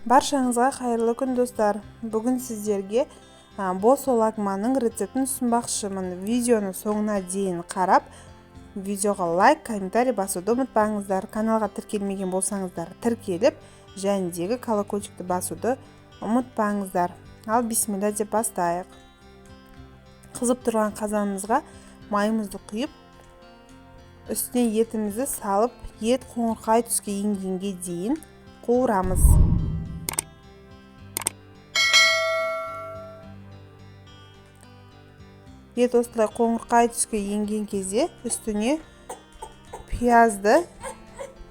Баршаңызға қайырлы күн достар. Бүгін сіздерге бос олагманның рецептін ұсынбақшымын. Видеоны соңына дейін қарап, видеоға лайк, комментарий басуды ұмытпаңыздар. Каналға тіркелмеген болсаңыздар, тіркеліп, жәндегі колокольчикті басуды ұмытпаңыздар. Ал бисмилла деп бастайық. Қызып тұрған қазанымызға майымызды құйып, үстіне етімізді салып, ет қоңырқай түске енгенге дейін қуырамыз. Ет осылай қоңырқай түске енген кезде үстіне пиязды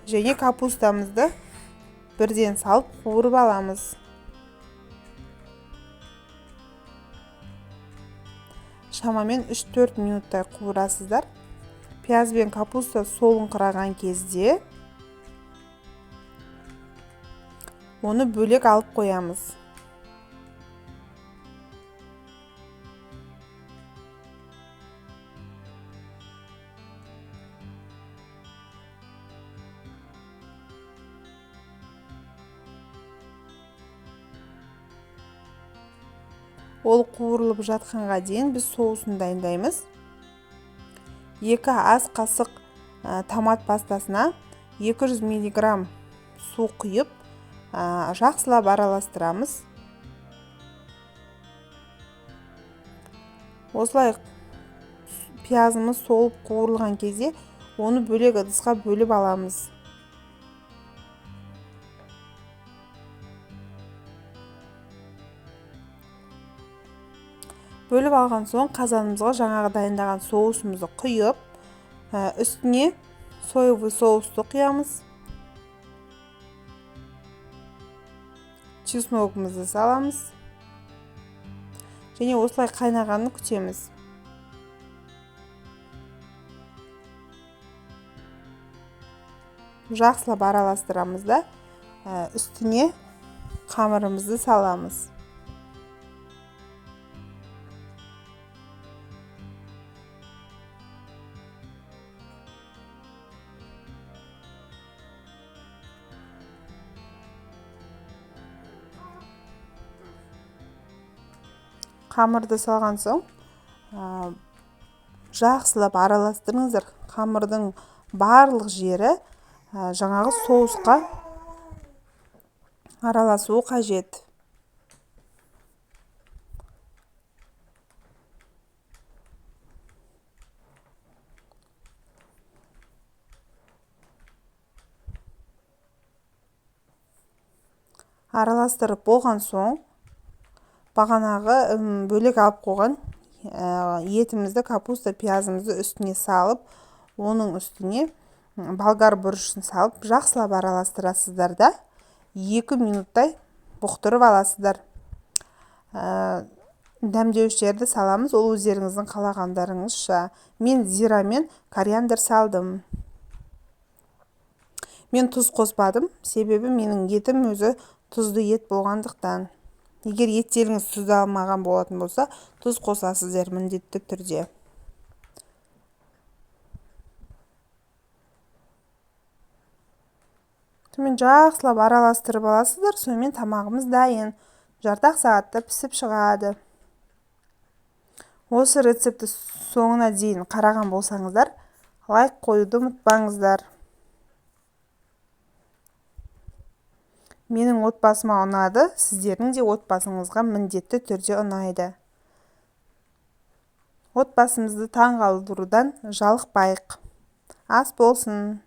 және капустамызды бірден салып қуырып аламыз. Шамамен 3-4 минуттай қуырасыздар. Пияз бен капуста солыңқыраған кезде оны бөлек алып қоямыз. Ол қуырылып жатқанға дейін біз соусын дайындаймыз. 2 ас қасық томат пастасына 200 мг су құйып, жақсылап араластырамыз. Осылай пиязымыз солып қуырылған кезде оны бөлек ыдысқа бөліп аламыз. Бөліп алған соң қазанымызға жаңағы дайындаған соусымызды құйып, үстіне соевый соусты құямыз. Чесногымызды саламыз. Және осылай қайнағанын күтеміз. Жақсылап араластырамыз да, үстіне қамырымызды саламыз. Қамырды салған соң, жақсылап араластырыңыздар. Қамырдың барлық жері жаңағы соусқа араласуы қажет. Араластырып болған соң, бағанағы бөлек алып қойған етімізді, капуста, пиязымызды үстіне салып, оның үстіне болгар бұрышын салып, жақсылап араластырасыздар да 2 минуттай бұқтырып аласыздар. Дәмдеуіштерді саламыз, ол өздеріңіздің қалағандарыңызша. Мен зира мен кориандр салдым. Мен тұз қоспадым, себебі менің етім өзі тұзды ет болғандықтан. Егер еттеріңіз тұздалмаған болатын болса, тұз қосасыздар міндетті түрде. Сонымен жақсылап араластырып аласыздар, сонымен тамағымыз дайын. Жарты сағатта пісіп шығады. Осы рецепті соңына дейін қараған болсаңыздар, лайк қоюды ұмытпаңыздар. Менің отбасыма ұнады, сіздердің де отбасыңызға міндетті түрде ұнайды. Отбасымызды таңғалдырудан жалықпайық. Ас болсын!